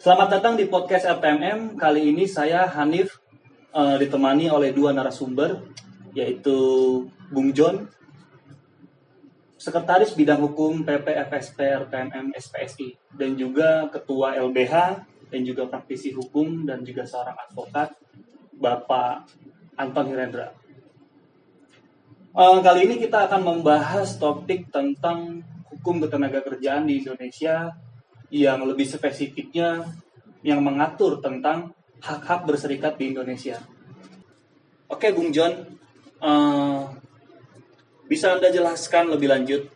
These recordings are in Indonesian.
Selamat datang di podcast RTMM. Kali ini saya Hanif ditemani oleh dua narasumber, yaitu Bung John, Sekretaris Bidang Hukum PPFSP RTMM SPSI, dan juga Ketua LBH, dan juga praktisi hukum, dan juga seorang advokat, Bapak Anton Hirendra. Kali ini kita akan membahas topik tentang hukum ketenagakerjaan di Indonesia, yang lebih spesifiknya yang mengatur tentang hak-hak berserikat di Indonesia. Oke, Bung John, bisa Anda jelaskan lebih lanjut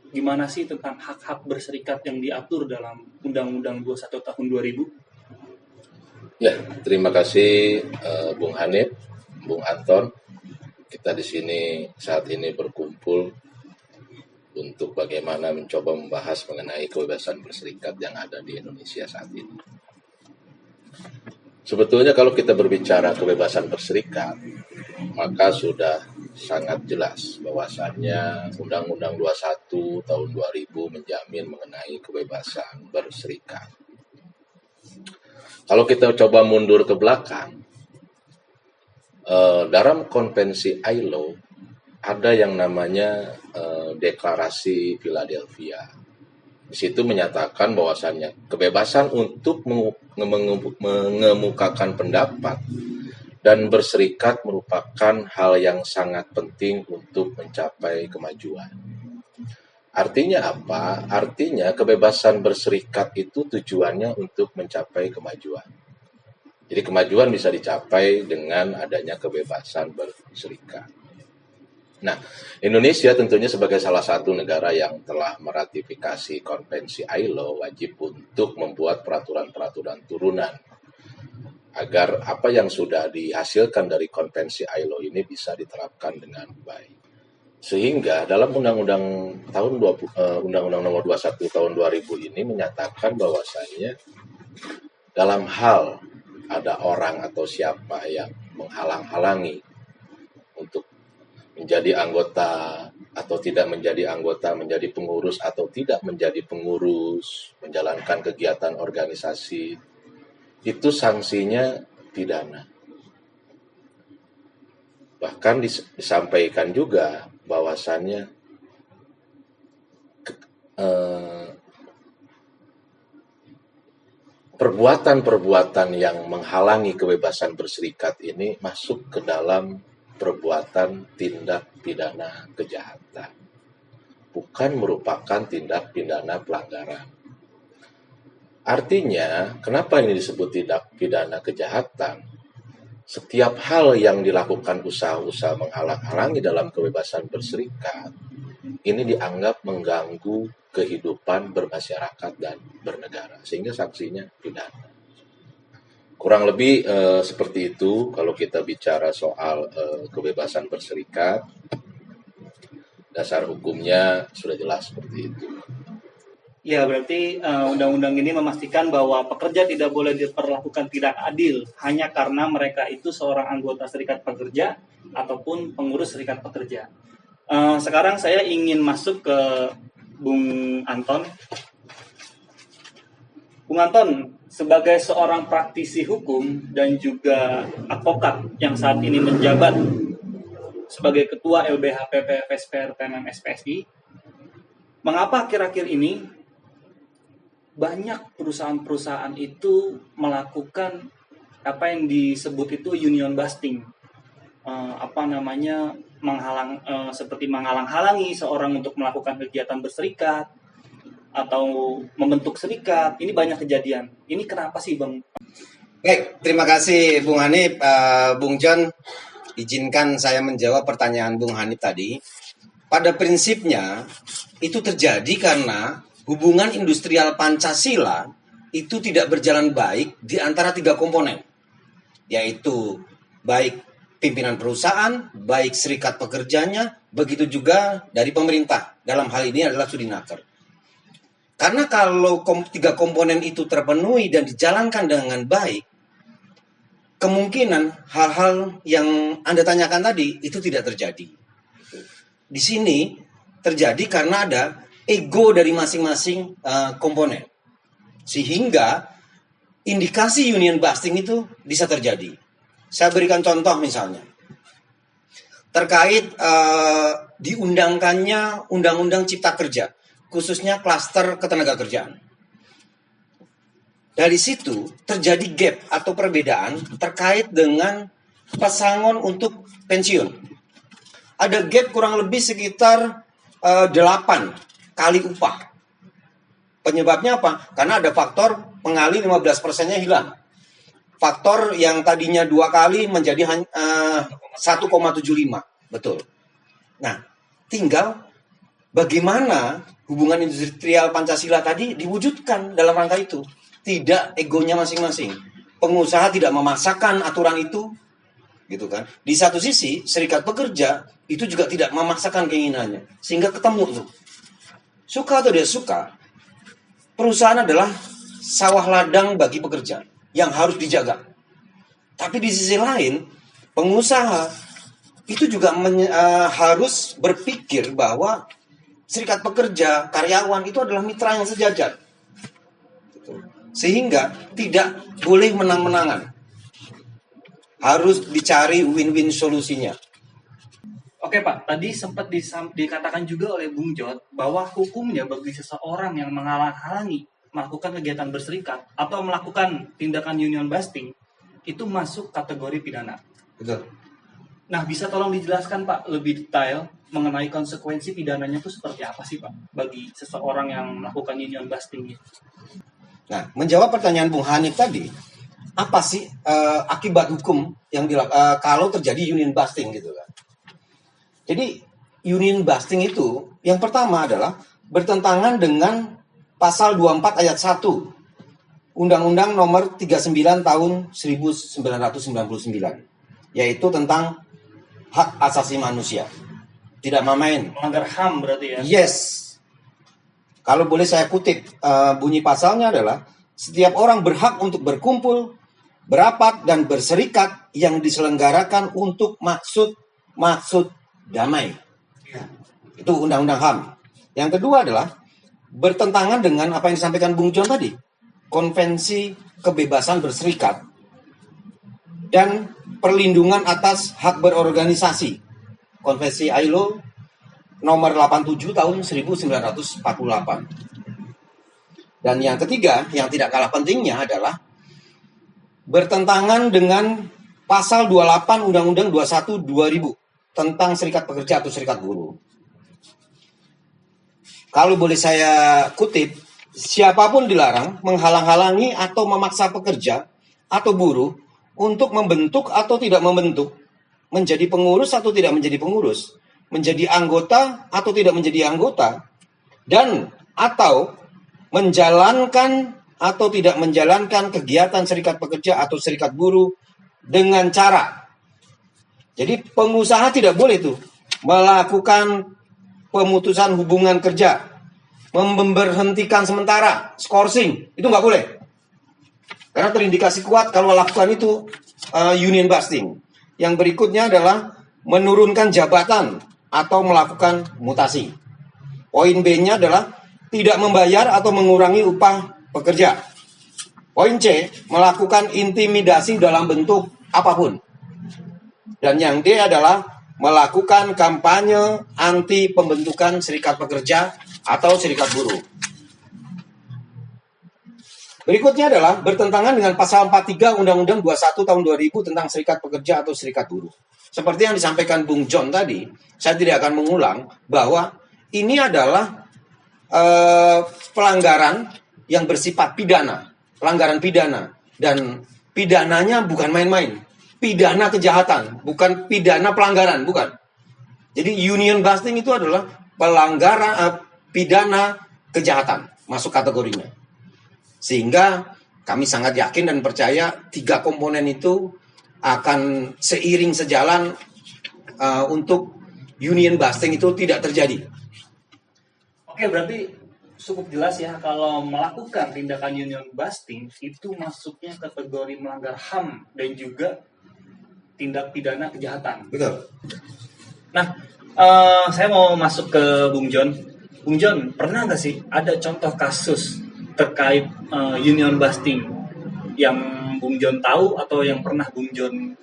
gimana sih tentang hak-hak berserikat yang diatur dalam Undang-Undang 21 tahun 2000? Ya, terima kasih Bung Hanif, Bung Anton. Kita di sini saat ini berkumpul untuk bagaimana mencoba membahas mengenai kebebasan berserikat yang ada di Indonesia saat ini. Sebetulnya kalau kita berbicara kebebasan berserikat, maka sudah sangat jelas bahwasannya Undang-Undang 21 tahun 2000 menjamin mengenai kebebasan berserikat. Kalau kita coba mundur ke belakang, dalam konvensi ILO ada yang namanya Deklarasi Philadelphia. Di situ menyatakan bahwasannya kebebasan untuk mengemukakan pendapat dan berserikat merupakan hal yang sangat penting untuk mencapai kemajuan. Artinya apa? Artinya kebebasan berserikat itu tujuannya untuk mencapai kemajuan. Jadi kemajuan bisa dicapai dengan adanya kebebasan berserikat. Nah, Indonesia tentunya sebagai salah satu negara yang telah meratifikasi konvensi ILO wajib untuk membuat peraturan-peraturan turunan agar apa yang sudah dihasilkan dari konvensi ILO ini bisa diterapkan dengan baik. Sehingga dalam Undang-Undang Nomor 21 tahun 2000 ini menyatakan bahwasanya dalam hal ada orang atau siapa yang menghalang-halangi untuk menjadi anggota atau tidak menjadi anggota, menjadi pengurus atau tidak menjadi pengurus, menjalankan kegiatan organisasi, itu sanksinya pidana. Bahkan disampaikan juga bahwasannya perbuatan-perbuatan yang menghalangi kebebasan berserikat ini masuk ke dalam perbuatan tindak pidana kejahatan, bukan merupakan tindak pidana pelanggaran. Artinya, kenapa ini disebut tindak pidana kejahatan? Setiap hal yang dilakukan usaha-usaha menghalang-halangi dalam kebebasan berserikat, ini dianggap mengganggu kehidupan bermasyarakat dan bernegara, sehingga sanksinya pidana. Kurang lebih seperti itu kalau kita bicara soal kebebasan berserikat. Dasar hukumnya sudah jelas seperti itu. Ya, berarti undang-undang ini memastikan bahwa pekerja tidak boleh diperlakukan tidak adil hanya karena mereka itu seorang anggota serikat pekerja ataupun pengurus serikat pekerja. Sekarang saya ingin masuk ke Bung Anton. Bung Anton, sebagai seorang praktisi hukum dan juga advokat yang saat ini menjabat sebagai Ketua LBH PPFSP RTMM SPSI, mengapa akhir-akhir ini banyak perusahaan-perusahaan itu melakukan apa yang disebut itu union busting, seperti menghalang-halangi seorang untuk melakukan kegiatan berserikat atau membentuk serikat? Ini banyak kejadian. Ini kenapa sih, Bang? Baik, terima kasih Bung Hanif. Bung John, izinkan saya menjawab pertanyaan Bung Hanif tadi. Pada prinsipnya, itu terjadi karena hubungan industrial Pancasila itu tidak berjalan baik di antara tiga komponen, yaitu baik pimpinan perusahaan, baik serikat pekerjanya, begitu juga dari pemerintah. Dalam hal ini adalah Sudinaker. Karena kalau tiga komponen itu terpenuhi dan dijalankan dengan baik, kemungkinan hal-hal yang Anda tanyakan tadi itu tidak terjadi. Di sini terjadi karena ada ego dari masing-masing komponen. Sehingga indikasi union busting itu bisa terjadi. Saya berikan contoh misalnya terkait diundangkannya Undang-Undang Cipta Kerja, khususnya klaster ketenagakerjaan. Dari situ terjadi gap atau perbedaan terkait dengan pesangon untuk pensiun. Ada gap kurang lebih sekitar 8 kali upah. Penyebabnya apa? Karena ada faktor pengali 15%-nya hilang. Faktor yang tadinya 2 kali menjadi 1,75. Betul. Nah, tinggal bagaimana hubungan industrial Pancasila tadi diwujudkan dalam rangka itu. Tidak egonya masing-masing. Pengusaha tidak memaksakan aturan itu, gitu kan. Di satu sisi, serikat pekerja itu juga tidak memaksakan keinginannya, sehingga ketemu tuh. Suka atau tidak suka, perusahaan adalah sawah ladang bagi pekerja yang harus dijaga. Tapi di sisi lain, pengusaha itu juga harus berpikir bahwa serikat pekerja, karyawan itu adalah mitra yang sejajar. Sehingga tidak boleh menang-menangan. Harus dicari win-win solusinya. Oke Pak, tadi sempat dikatakan juga oleh Bung Jod bahwa hukumnya bagi seseorang yang menghalang-halangi melakukan kegiatan berserikat atau melakukan tindakan union busting itu masuk kategori pidana. Betul. Nah, bisa tolong dijelaskan Pak lebih detail mengenai konsekuensi pidananya itu seperti apa sih Pak bagi seseorang yang melakukan union busting itu? Nah, menjawab pertanyaan Bung Hanif tadi, apa sih akibat hukum yang kalau terjadi union busting gitu kan? Jadi union busting itu yang pertama adalah bertentangan dengan pasal 24 ayat 1 Undang-Undang nomor 39 tahun 1999, yaitu tentang hak asasi manusia. Tidak main-main. Melanggar HAM berarti ya? Yes. Kalau boleh saya kutip, bunyi pasalnya adalah setiap orang berhak untuk berkumpul, berapat, dan berserikat yang diselenggarakan untuk maksud damai. Itu Undang-Undang HAM. Yang kedua adalah bertentangan dengan apa yang disampaikan Bung John tadi. Konvensi kebebasan berserikat dan perlindungan atas hak berorganisasi. Konvensi ILO nomor 87 tahun 1948. Dan yang ketiga, yang tidak kalah pentingnya adalah bertentangan dengan pasal 28 Undang-Undang 21 2000 tentang serikat pekerja atau serikat buruh. Kalau boleh saya kutip, siapapun dilarang menghalang-halangi atau memaksa pekerja atau buruh untuk membentuk atau tidak membentuk, menjadi pengurus atau tidak menjadi pengurus, menjadi anggota atau tidak menjadi anggota, dan atau menjalankan atau tidak menjalankan kegiatan serikat pekerja atau serikat buruh dengan cara. Jadi pengusaha tidak boleh tuh melakukan pemutusan hubungan kerja, memberhentikan sementara, skorsing, itu nggak boleh. Karena terindikasi kuat kalau lakukan itu union busting. Yang berikutnya adalah menurunkan jabatan atau melakukan mutasi. Poin B-nya adalah tidak membayar atau mengurangi upah pekerja. Poin C, melakukan intimidasi dalam bentuk apapun. Dan yang D adalah melakukan kampanye anti pembentukan serikat pekerja atau serikat buruh. Berikutnya adalah bertentangan dengan pasal 43 Undang-Undang 21 tahun 2000 tentang serikat pekerja atau serikat buruh. Seperti yang disampaikan Bung John tadi, saya tidak akan mengulang bahwa ini adalah pelanggaran yang bersifat pidana, pelanggaran pidana, dan pidananya bukan main-main, pidana kejahatan, bukan pidana pelanggaran, bukan. Jadi union busting itu adalah pelanggaran pidana kejahatan, masuk kategorinya. Sehingga kami sangat yakin dan percaya 3 komponen itu akan seiring sejalan untuk union busting itu tidak terjadi. Oke, berarti cukup jelas ya kalau melakukan tindakan union busting itu masuknya kategori melanggar HAM dan juga tindak pidana kejahatan. Betul. Nah, saya mau masuk ke Bung John. Bung John, pernah nggak sih ada contoh kasus terkait union busting yang Bung John tahu atau yang pernah Bung John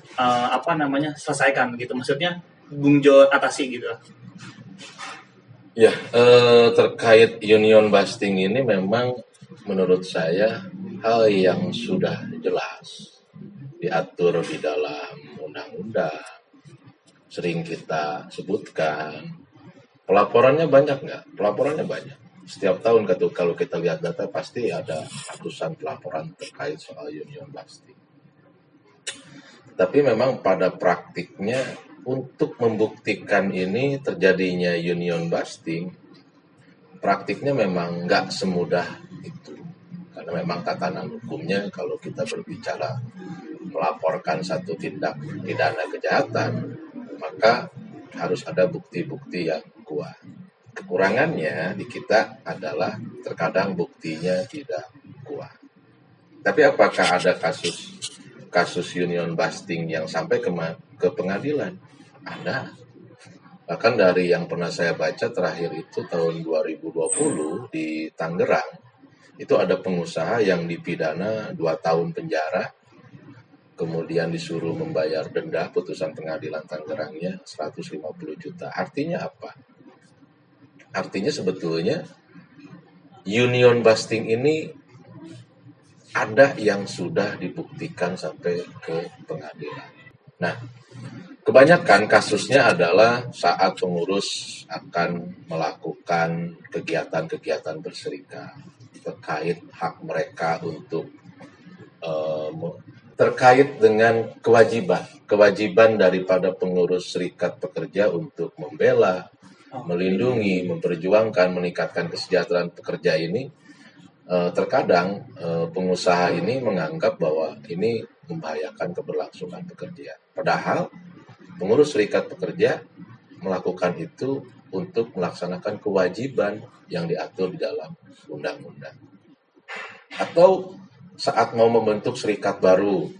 selesaikan gitu, maksudnya Bung John atasi gitu. Ya, terkait union busting ini memang menurut saya hal yang sudah jelas diatur di dalam undang-undang, sering kita sebutkan. Pelaporannya banyak nggak? Pelaporannya banyak. Setiap tahun kalau kita lihat data pasti ada ratusan pelaporan terkait soal union busting. Tapi memang pada praktiknya untuk membuktikan ini terjadinya union busting, praktiknya memang nggak semudah itu. Karena memang tatanan hukumnya kalau kita berbicara melaporkan satu tindak pidana kejahatan, maka harus ada bukti-bukti yang kuat. Kekurangannya di kita adalah terkadang buktinya tidak kuat. Tapi apakah ada kasus union busting yang sampai ke pengadilan? Ada. Bahkan dari yang pernah saya baca terakhir itu tahun 2020 di Tangerang, itu ada pengusaha yang dipidana 2 tahun penjara, kemudian disuruh membayar denda, putusan pengadilan Tangerangnya 150 juta. Artinya apa? Artinya sebetulnya union busting ini ada yang sudah dibuktikan sampai ke pengadilan. Nah, kebanyakan kasusnya adalah saat pengurus akan melakukan kegiatan-kegiatan berserikat terkait hak mereka untuk terkait dengan kewajiban daripada pengurus serikat pekerja untuk membela, melindungi, memperjuangkan, meningkatkan kesejahteraan pekerja ini. Terkadang pengusaha ini menganggap bahwa ini membahayakan keberlangsungan pekerja. Padahal pengurus serikat pekerja melakukan itu untuk melaksanakan kewajiban yang diatur di dalam undang-undang. Atau saat mau membentuk serikat baru,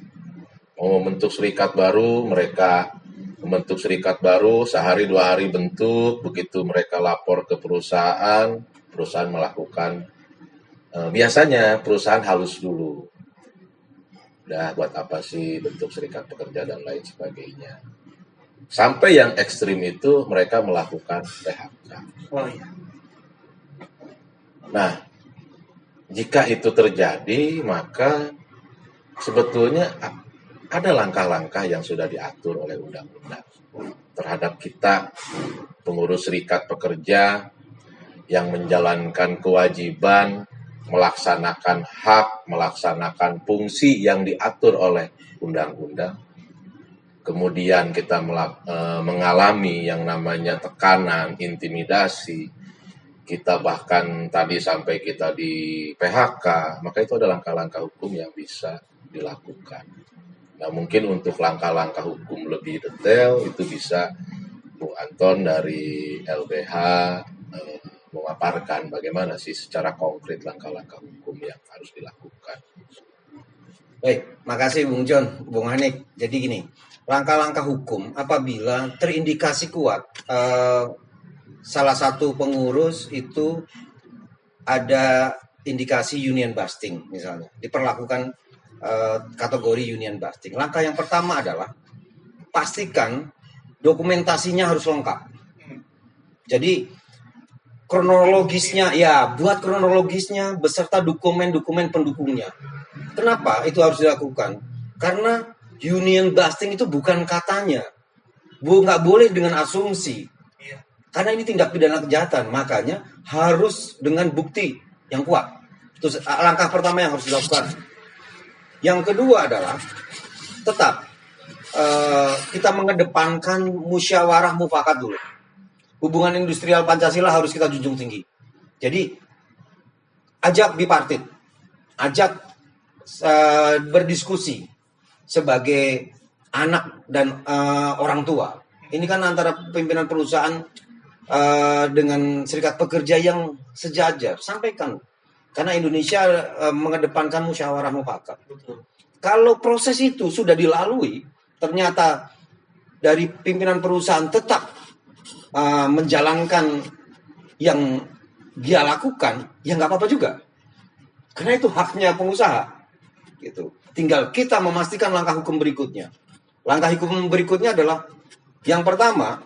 mereka membentuk serikat baru, sehari 2 hari bentuk, begitu mereka lapor ke perusahaan melakukan, biasanya perusahaan halus dulu. Udah buat apa sih bentuk serikat pekerja dan lain sebagainya. Sampai yang ekstrim itu mereka melakukan PHK. Oh iya. Nah, jika itu terjadi, maka sebetulnya ada langkah-langkah yang sudah diatur oleh undang-undang terhadap kita, pengurus serikat pekerja yang menjalankan kewajiban, melaksanakan hak, melaksanakan fungsi yang diatur oleh undang-undang. Kemudian kita mengalami yang namanya tekanan, intimidasi, kita bahkan tadi sampai kita di PHK, maka itu ada langkah-langkah hukum yang bisa dilakukan. Nah, mungkin untuk langkah-langkah hukum lebih detail itu bisa Bung Anton dari LBH memaparkan bagaimana sih secara konkret langkah-langkah hukum yang harus dilakukan. Baik, makasih Bung John, Bung Hanik. Jadi gini, langkah-langkah hukum apabila terindikasi kuat salah satu pengurus itu ada indikasi union busting misalnya, diperlakukan kategori union busting. Langkah yang pertama adalah pastikan dokumentasinya harus lengkap. Jadi buat kronologisnya beserta dokumen-dokumen pendukungnya. Kenapa itu harus dilakukan? Karena union busting itu bukan katanya, nggak boleh dengan asumsi. Karena ini tindak pidana kejahatan, makanya harus dengan bukti yang kuat. Itu langkah pertama yang harus dilakukan. Yang kedua adalah tetap kita mengedepankan musyawarah mufakat dulu. Hubungan industrial Pancasila harus kita junjung tinggi. Jadi ajak bipartit, ajak berdiskusi sebagai anak dan orang tua. Ini kan antara pimpinan perusahaan dengan serikat pekerja yang sejajar. Sampaikan. Karena Indonesia mengedepankan musyawarah mufakat. Kalau proses itu sudah dilalui, ternyata dari pimpinan perusahaan tetap menjalankan yang dia lakukan, ya nggak apa-apa juga. Karena itu haknya pengusaha. Gitu. Tinggal kita memastikan langkah hukum berikutnya. Langkah hukum berikutnya adalah yang pertama,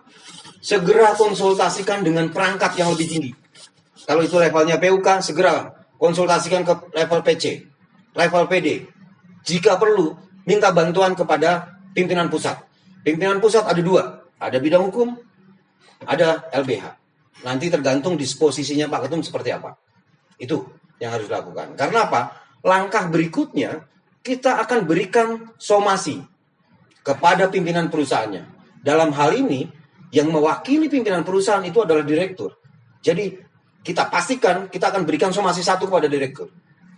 segera konsultasikan dengan perangkat yang lebih tinggi. Kalau itu levelnya PUK, segera konsultasikan ke level PC, level PD. Jika perlu, minta bantuan kepada pimpinan pusat. Pimpinan pusat ada dua, ada bidang hukum, ada LBH. Nanti tergantung disposisinya Pak Ketum seperti apa. Itu yang harus dilakukan. Karena apa? Langkah berikutnya, kita akan berikan somasi kepada pimpinan perusahaannya. Dalam hal ini, yang mewakili pimpinan perusahaan itu adalah direktur. Jadi, kita pastikan kita akan berikan somasi 1 kepada direktur.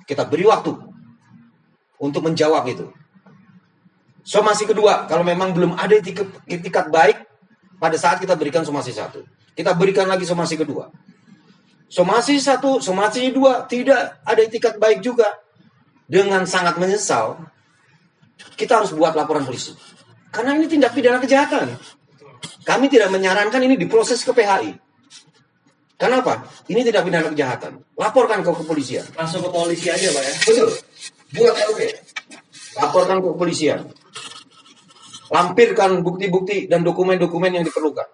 Kita beri waktu untuk menjawab itu. Somasi kedua, kalau memang belum ada itikat baik, pada saat kita berikan somasi 1. Kita berikan lagi somasi kedua. Somasi 1, somasi 2, tidak ada itikat baik juga. Dengan sangat menyesal, kita harus buat laporan polisi. Karena ini tindak pidana kejahatan. Kami tidak menyarankan ini diproses ke PHI. Kenapa? Ini tindak pidana kejahatan. Laporkan ke kepolisian. Langsung ke polisi aja Pak ya? Betul. Buat LP. Laporkan ke kepolisian. Lampirkan bukti-bukti dan dokumen-dokumen yang diperlukan.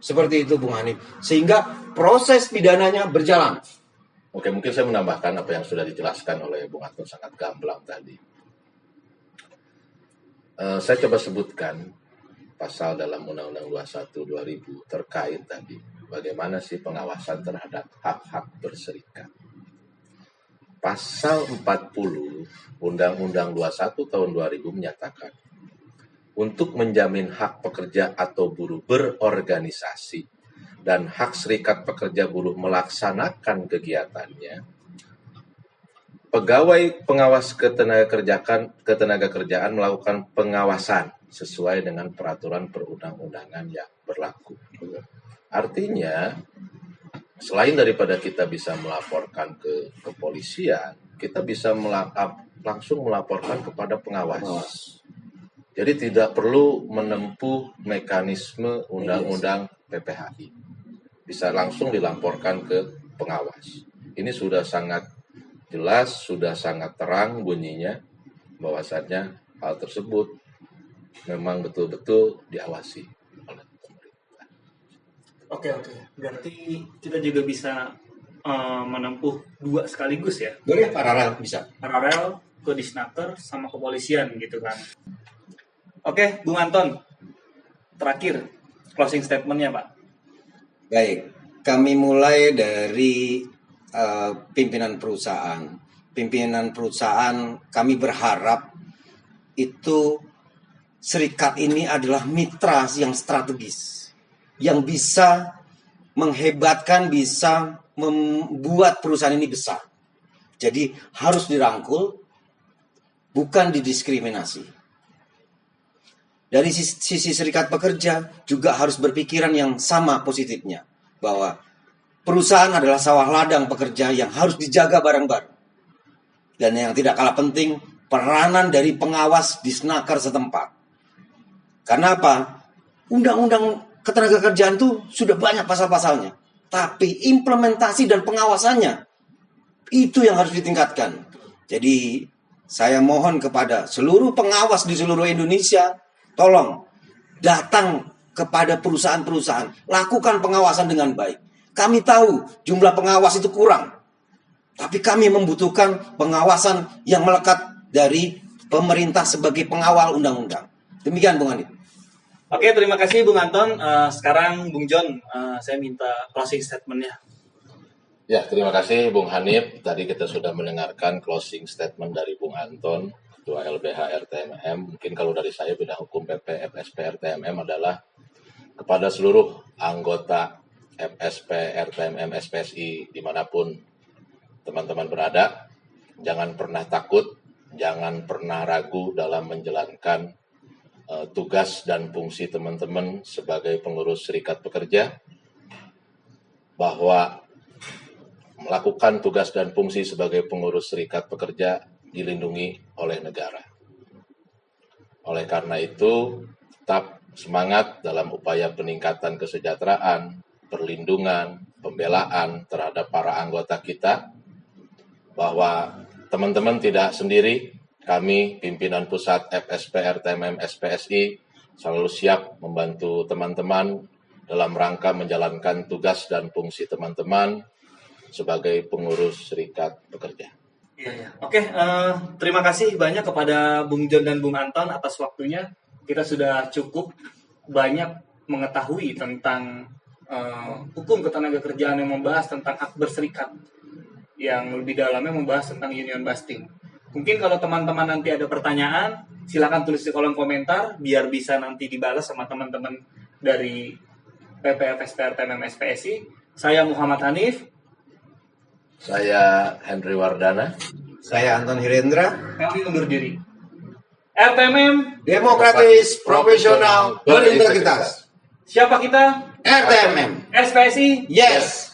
Seperti itu Bung Hanif. Sehingga proses pidananya berjalan. Oke, mungkin saya menambahkan apa yang sudah dijelaskan oleh Bung Anton sangat gamblang tadi. Saya coba sebutkan pasal dalam Undang-Undang 21 2000 terkait tadi. Bagaimana sih pengawasan terhadap hak-hak berserikat. Pasal 40 Undang-Undang 21 tahun 2000 menyatakan untuk menjamin hak pekerja atau buruh berorganisasi dan hak serikat pekerja buruh melaksanakan kegiatannya, pegawai pengawas ketenaga kerjaan melakukan pengawasan sesuai dengan peraturan perundang-undangan yang berlaku. Artinya, selain daripada kita bisa melaporkan ke kepolisian, kita bisa langsung melaporkan kepada pengawas. Jadi tidak perlu menempuh mekanisme undang-undang PPHI. Bisa langsung dilaporkan ke pengawas. Ini sudah sangat jelas, sudah sangat terang bunyinya bahwasannya hal tersebut memang betul-betul diawasi oleh pemerintah. Oke. Berarti kita juga bisa menempuh 2 sekaligus ya? Boleh paralel bisa. Paralel ke Disnaker sama kepolisian gitu kan. Oke, Bung Anton. Terakhir, closing statement-nya Pak. Baik, kami mulai dari pimpinan perusahaan. Pimpinan perusahaan kami berharap itu serikat ini adalah mitra yang strategis. Yang bisa menghebatkan, bisa membuat perusahaan ini besar. Jadi harus dirangkul, bukan didiskriminasi. Dari sisi serikat pekerja juga harus berpikiran yang sama positifnya. Bahwa perusahaan adalah sawah ladang pekerja yang harus dijaga bareng-bareng. Dan yang tidak kalah penting, peranan dari pengawas Disnaker setempat. Karena apa? Undang-undang ketenagakerjaan itu sudah banyak pasal-pasalnya. Tapi implementasi dan pengawasannya, itu yang harus ditingkatkan. Jadi saya mohon kepada seluruh pengawas di seluruh Indonesia, tolong datang kepada perusahaan-perusahaan, lakukan pengawasan dengan baik. Kami tahu jumlah pengawas itu kurang, tapi kami membutuhkan pengawasan yang melekat dari pemerintah sebagai pengawal undang-undang. Demikian Bung Hanif. Oke, terima kasih Bung Anton. Sekarang Bung John, saya minta closing statement-nya. Ya, terima kasih Bung Hanif. Tadi kita sudah mendengarkan closing statement dari Bung Anton, Ketua LBH RTMM. Mungkin kalau dari saya bidang hukum PP FSP RTMM adalah kepada seluruh anggota FSP RTMM SPSI dimanapun teman-teman berada, jangan pernah takut, jangan pernah ragu dalam menjalankan tugas dan fungsi teman-teman sebagai pengurus serikat pekerja, bahwa melakukan tugas dan fungsi sebagai pengurus serikat pekerja dilindungi oleh negara. Oleh karena itu, tetap semangat dalam upaya peningkatan kesejahteraan, perlindungan, pembelaan terhadap para anggota kita, bahwa teman-teman tidak sendiri. Kami, pimpinan pusat FSP RTMM SPSI, selalu siap membantu teman-teman dalam rangka menjalankan tugas dan fungsi teman-teman sebagai pengurus serikat pekerja. Iya. Oke, terima kasih banyak kepada Bung John dan Bung Anton atas waktunya. Kita sudah cukup banyak mengetahui tentang hukum ketenagakerjaan yang membahas tentang hak berserikat, yang lebih dalamnya membahas tentang union busting. Mungkin kalau teman-teman nanti ada pertanyaan, silakan tulis di kolom komentar biar bisa nanti dibalas sama teman-teman dari PPFSP RTMM SPSI. Saya Muhammad Hanif. Saya Henry Wardana. Saya Anton Hirendra. Kami undur diri. RTMM Demokratis, profesional, berintegritas. Siapa kita? RTMM. SPSI. Yes.